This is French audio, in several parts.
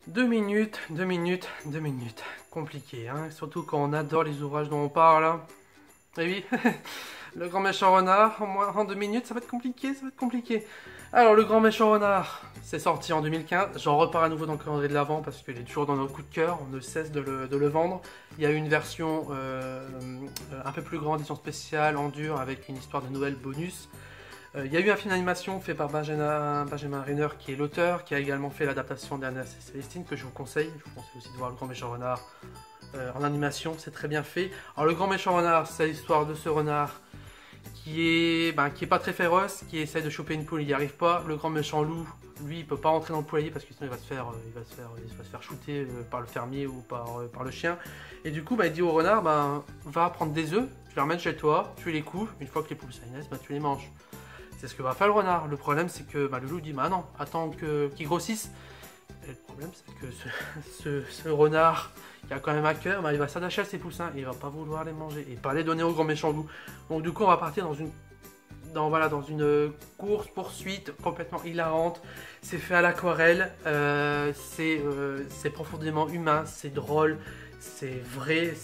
2 minutes, 2 minutes, 2 minutes. Compliqué, hein. Surtout quand on adore les ouvrages dont on parle, hein. Et oui, le grand méchant renard, en 2 minutes, ça va être compliqué, ça va être compliqué. Alors, le grand méchant renard, c'est sorti en 2015. J'en repars à nouveau dans le calendrier de l'Avent parce qu'il est toujours dans nos coups de cœur. On ne cesse de le vendre. Il y a eu une version un peu plus grande, édition spéciale, en dur, avec une histoire de Noël bonus. Il y a eu un film d'animation fait par Benjamin Renner, qui est l'auteur, qui a également fait l'adaptation d'Anna et Célestine, que je vous conseille. Je vous conseille aussi de voir Le Grand Méchant Renard en animation, c'est très bien fait. Alors, Le Grand Méchant Renard, c'est l'histoire de ce renard qui est pas très féroce, qui essaie de choper une poule, il n'y arrive pas. Le Grand Méchant Loup, lui, il peut pas rentrer dans le poulailler parce que sinon il va se faire shooter par le fermier ou par le chien. Et du coup, il dit au renard, va prendre des œufs, tu les ramènes chez toi, tu les couves, une fois que les poules sont naissent, tu les manges. C'est ce que va faire le renard. Le problème, c'est que le loup dit non, attends qu'ils grossissent. Et le problème, c'est que ce renard qui a quand même à cœur, il va s'attacher à ses poussins et il va pas vouloir les manger et pas les donner au grand méchant loup. Donc, du coup, on va partir dans une course poursuite complètement hilarante. C'est fait à l'aquarelle, c'est profondément humain, c'est drôle. C'est vrai,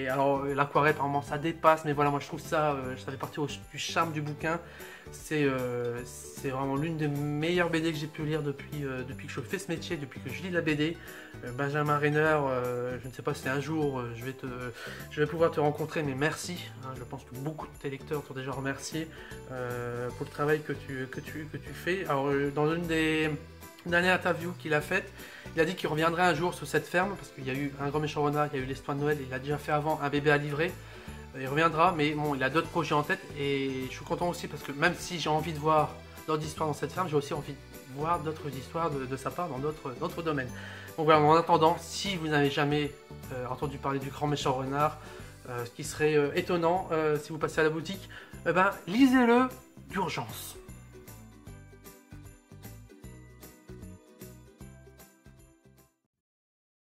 alors l'aquarelle par moment ça dépasse, mais voilà, moi je trouve ça, ça fait partie du charme du bouquin. C'est vraiment l'une des meilleures BD que j'ai pu lire depuis que je fais ce métier, depuis que je lis la BD. Benjamin Renner, je ne sais pas si un jour je vais pouvoir te rencontrer, mais merci. Hein, je pense que beaucoup de tes lecteurs t'ont déjà remercié pour le travail que tu fais. Alors dans une dernière interview qu'il a faite, il a dit qu'il reviendrait un jour sur cette ferme parce qu'il y a eu un grand méchant renard, il y a eu l'histoire de Noël, il a déjà fait avant un bébé à livrer. Il reviendra, mais bon, il a d'autres projets en tête et je suis content aussi parce que même si j'ai envie de voir d'autres histoires dans cette ferme, j'ai aussi envie de voir d'autres histoires de sa part dans d'autres domaines. Donc voilà, en attendant, si vous n'avez jamais entendu parler du grand méchant renard, ce qui serait étonnant si vous passez à la boutique, lisez-le d'urgence.